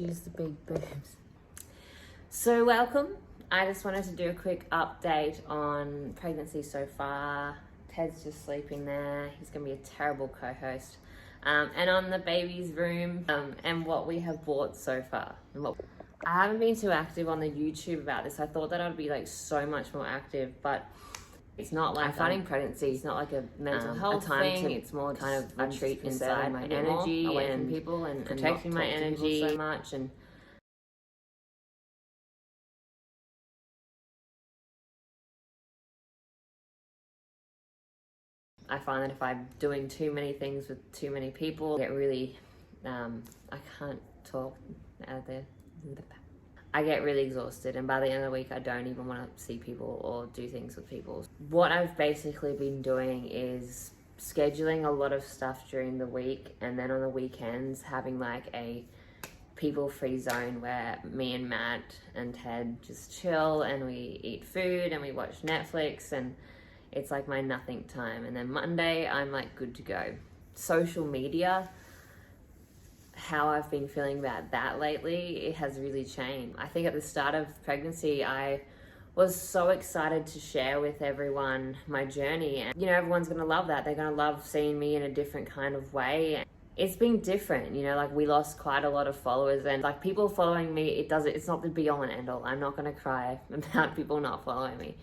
She's the big boobs. So welcome. I just wanted to do a quick update on pregnancy so far. Ted's just sleeping there. He's going to be a terrible co-host. And on the baby's room and what we have bought so far. I haven't been too active on the YouTube about this. I thought that I'd be like so much more active, but it's not like finding pregnancy. It's not like a mental health thing. It's more kind of a treat inside my energy away from people and protecting my energy so much. And I find that if I'm doing too many things with too many people, I get really, I can't talk out there. I get really exhausted, and by the end of the week I don't even want to see people or do things with people. What I've basically been doing is scheduling a lot of stuff during the week, and then on the weekends having like a people-free zone where me and Matt and Ted just chill and we eat food and we watch Netflix, and it's like my nothing time. And then Monday I'm like good to go. Social media, how I've been feeling about that lately, it has really changed. I think at the start of pregnancy, I was so excited to share with everyone my journey. And, you know, everyone's going to love that. They're going to love seeing me in a different kind of way. It's been different, you know, like we lost quite a lot of followers, and like people following me, it's not the be all and end all. I'm not going to cry about people not following me.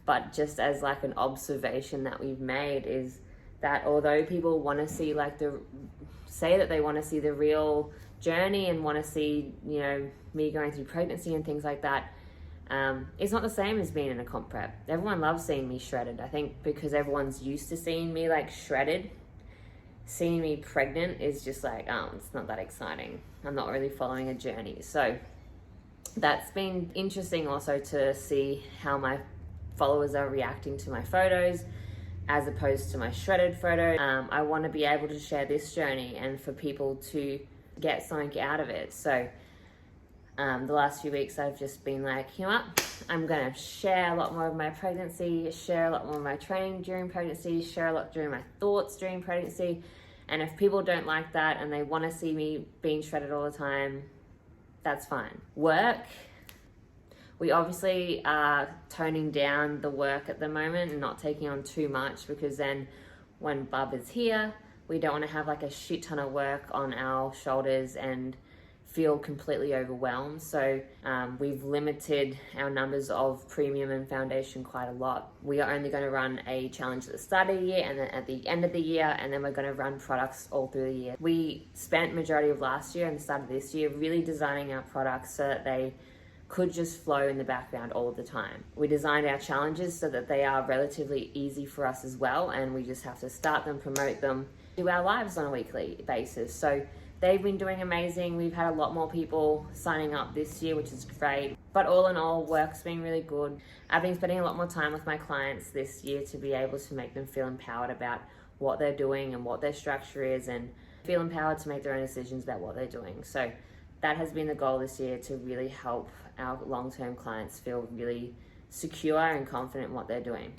But just as like an observation that we've made is that although people want to see like say that they want to see the real journey and want to see, you know, me going through pregnancy and things like that, it's not the same as being in a comp prep. Everyone loves seeing me shredded. I think because everyone's used to seeing me like shredded, seeing me pregnant is just like, oh, it's not that exciting. I'm not really following a journey. So that's been interesting also to see how my followers are reacting to my photos as opposed to my shredded photo. I want to be able to share this journey and for people to get something out of it. So the last few weeks I've just been like, you know what, I'm going to share a lot more of my pregnancy, share a lot more of my training during pregnancy, share a lot during my thoughts during pregnancy. And if people don't like that and they want to see me being shredded all the time, that's fine. Work. We obviously are toning down the work at the moment and not taking on too much, because then when Bub is here, we don't want to have like a shit ton of work on our shoulders and feel completely overwhelmed. So we've limited our numbers of premium and foundation quite a lot. We are only going to run a challenge at the start of the year and then at the end of the year, and then we're going to run products all through the year. We spent majority of last year and the start of this year really designing our products so that they could just flow in the background all the time. We designed our challenges so that they are relatively easy for us as well, and we just have to start them, promote them, do our lives on a weekly basis. So they've been doing amazing. We've had a lot more people signing up this year, which is great. But all in all, work's been really good. I've been spending a lot more time with my clients this year to be able to make them feel empowered about what they're doing and what their structure is, and feel empowered to make their own decisions about what they're doing. So that has been the goal this year, to really help our long-term clients feel really secure and confident in what they're doing.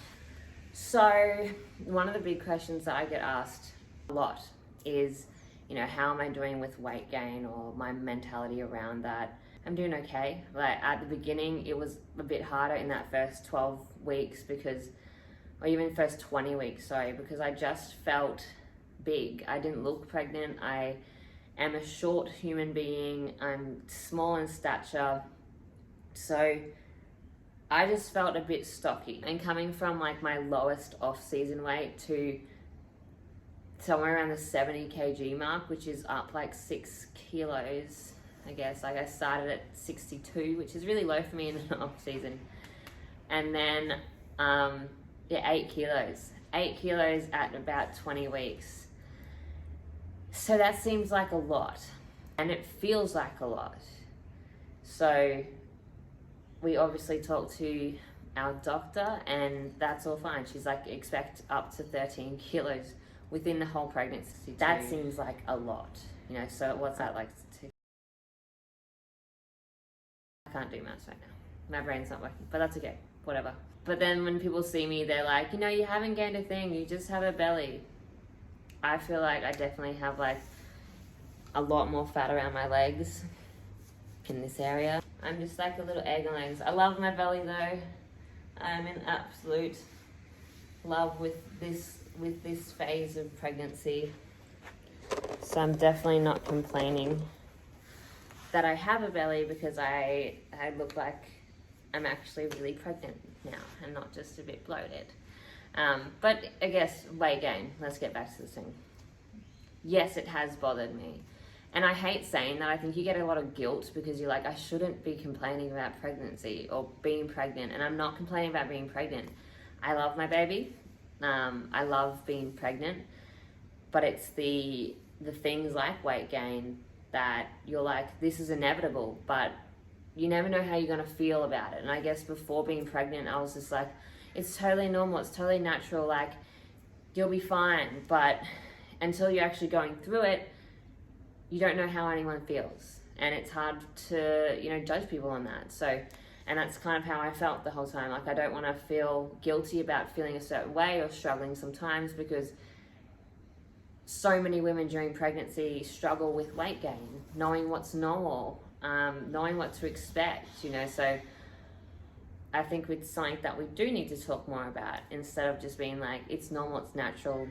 So one of the big questions that I get asked a lot is, you know, how am I doing with weight gain, or my mentality around that? I'm doing okay. Like at the beginning, it was a bit harder in that first 12 weeks or even first 20 weeks, because I just felt big. I didn't look pregnant. I am a short human being. I'm small in stature. So I just felt a bit stocky. And coming from like my lowest off-season weight to somewhere around the 70 kg mark, which is up like 6 kilos, I guess. Like I started at 62, which is really low for me in an off-season. And then 8 kilos. 8 kilos at about 20 weeks. So that seems like a lot, and it feels like a lot. So we obviously talked to our doctor, and that's all fine. She's like, expect up to 13 kilos within the whole pregnancy. That seems like a lot, you know. So what's that like? I can't do maths right now. My brain's not working, but that's okay, whatever. But then when people see me, they're like, you know, you haven't gained a thing, you just have a belly. I feel like I definitely have like a lot more fat around my legs. in this area. I'm just like a little egg on legs. I love my belly though. I'm in absolute love with this phase of pregnancy. So I'm definitely not complaining that I have a belly, because I look like I'm actually really pregnant now and not just a bit bloated. But I guess weight gain, let's get back to this thing. Yes, it has bothered me. And I hate saying that. I think you get a lot of guilt because you're like, I shouldn't be complaining about pregnancy or being pregnant. And I'm not complaining about being pregnant. I love my baby. I love being pregnant. But it's the things like weight gain that you're like, this is inevitable, but you never know how you're going to feel about it. And I guess before being pregnant, I was just like, it's totally normal, it's totally natural, like, you'll be fine. But until you're actually going through it, you don't know how anyone feels. And it's hard to, judge people on that. So, and that's kind of how I felt the whole time. Like, I don't want to feel guilty about feeling a certain way or struggling sometimes, because so many women during pregnancy struggle with weight gain, knowing what's normal, knowing what to expect, so I think it's something that we do need to talk more about, instead of just being like, it's normal, it's natural,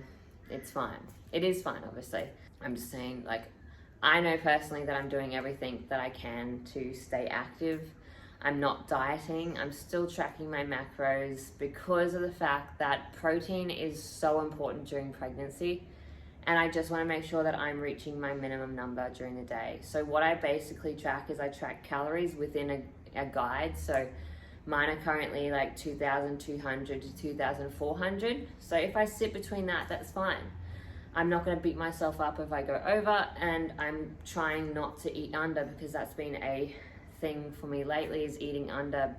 it's fine. It is fine, obviously. I'm just saying, like, I know personally that I'm doing everything that I can to stay active. I'm not dieting. I'm still tracking my macros because of the fact that protein is so important during pregnancy. And I just want to make sure that I'm reaching my minimum number during the day. So what I basically track is I track calories within a guide. So mine are currently like 2,200 to 2,400. So if I sit between that, that's fine. I'm not going to beat myself up if I go over, and I'm trying not to eat under, because that's been a thing for me lately, is eating under,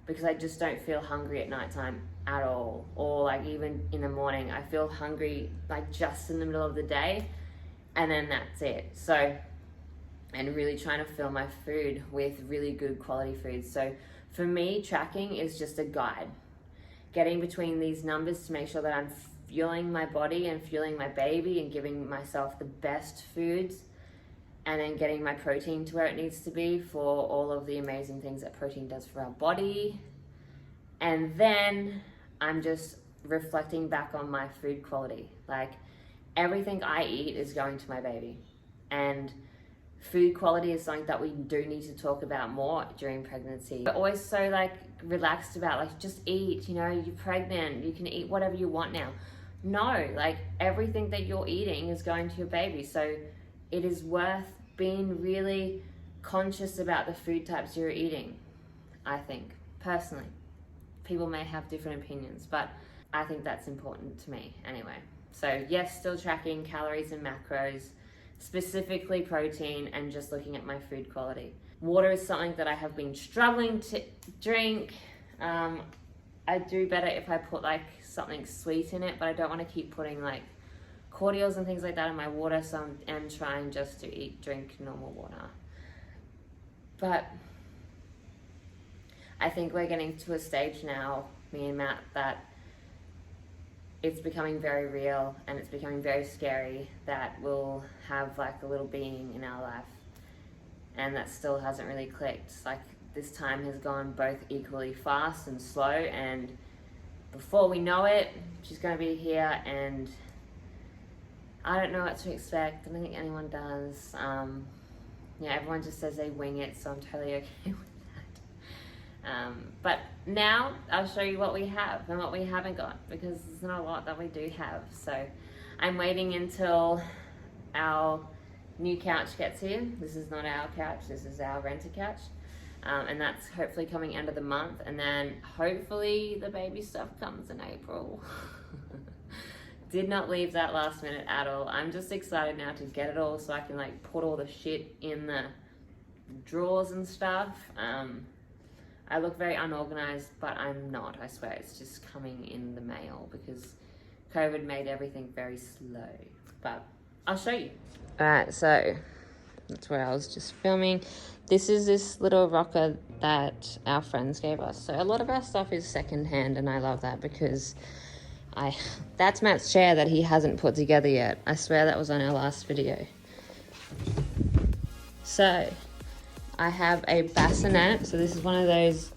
because I just don't feel hungry at nighttime at all. Or like even in the morning, I feel hungry like just in the middle of the day, and then that's it. So, and really trying to fill my food with really good quality food. So for me, tracking is just a guide. Getting between these numbers to make sure that I'm fueling my body and fueling my baby and giving myself the best foods, and then getting my protein to where it needs to be for all of the amazing things that protein does for our body. And then I'm just reflecting back on my food quality. Like, everything I eat is going to my baby. And food quality is something that we do need to talk about more during pregnancy. We're always so like relaxed about, like, just eat, you're pregnant, you can eat whatever you want now. No, like, everything that you're eating is going to your baby. So it is worth being really conscious about the food types you're eating, I think, personally. People may have different opinions, but I think that's important to me anyway. So yes, still tracking calories and macros, specifically protein, and just looking at my food quality. Water is something that I have been struggling to drink. I do better if I put like something sweet in it, but I don't want to keep putting like cordials and things like that in my water, so I'm trying just to drink normal water. But I think we're getting to a stage now, me and Matt, that it's becoming very real, and it's becoming very scary that we'll have like a little being in our life, and that still hasn't really clicked. Like, this time has gone both equally fast and slow, and before we know it, she's going to be here, and I don't know what to expect. I don't think anyone does. Everyone just says they wing it, so I'm totally okay with that. But now I'll show you what we have and what we haven't got, because there's not a lot that we do have. So I'm waiting until our new couch gets here. This is not our couch, this is our rented couch. And that's hopefully coming end of the month, and then hopefully the baby stuff comes in April. Did not leave that last minute at all. I'm just excited now to get it all, so I can like put all the shit in the drawers and stuff. I look very unorganized, but I'm not, I swear. It's just coming in the mail because COVID made everything very slow. But I'll show you. Alright, so that's where I was just filming. This is this little rocker that our friends gave us. So a lot of our stuff is secondhand, and I love that because that's Matt's chair that he hasn't put together yet. I swear that was on our last video. So I have a bassinet. So this is one of those,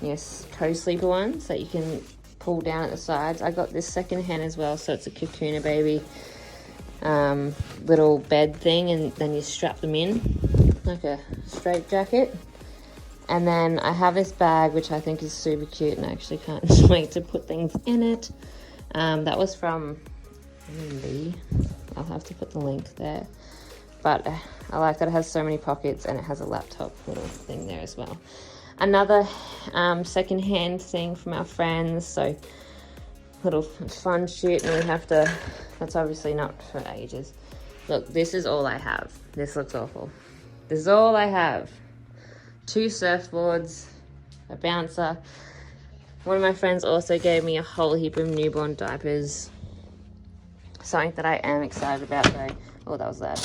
yes, co-sleeper ones that you can pull down at the sides. I got this secondhand as well, so it's a Kakuna baby little bed thing, and then you strap them in like a straight jacket. And then I have this bag, which I think is super cute, and I actually can't wait to put things in it. That was from Lee. I'll have to put the link there. But I like that it has so many pockets, and it has a laptop little thing there as well. Another second-hand thing from our friends, so little fun shit, and we have to, that's obviously not for ages. Look, this is all I have. This looks awful. This is all I have. 2 surfboards, a bouncer. One of my friends also gave me a whole heap of newborn diapers. Something that I am excited about though, oh that was loud,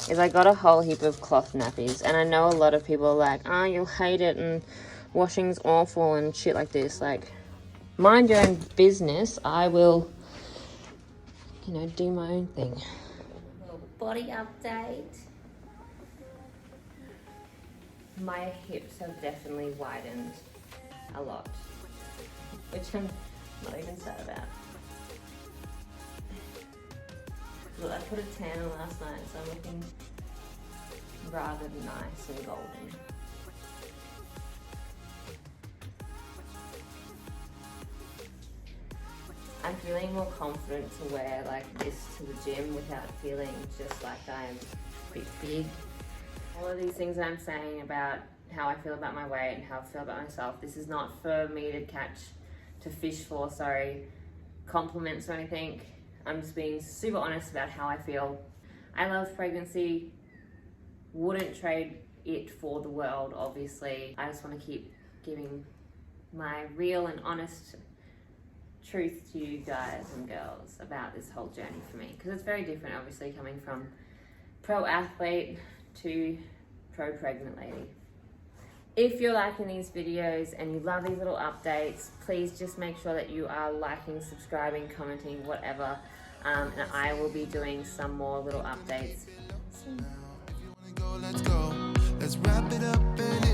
is I got a whole heap of cloth nappies. And I know a lot of people are like, oh, you'll hate it and washing's awful and shit like this. Like, mind your own business. I will, you know, do my own thing. Little body update. My hips have definitely widened a lot, which I'm not even sad about. Look, I put a tan on last night, so I'm looking rather nice and golden. I'm feeling more confident to wear like this to the gym without feeling just like I'm a bit big. All of these things that I'm saying about how I feel about my weight and how I feel about myself, this is not for me to fish for, compliments or anything. I'm just being super honest about how I feel. I love pregnancy, wouldn't trade it for the world, obviously. I just want to keep giving my real and honest truth to you guys and girls about this whole journey for me, because it's very different, obviously, coming from pro athlete to pro pregnant lady. If you're liking these videos and you love these little updates, please just make sure that you are liking, subscribing, commenting, whatever, and I will be doing some more little updates soon. Let's wrap it up and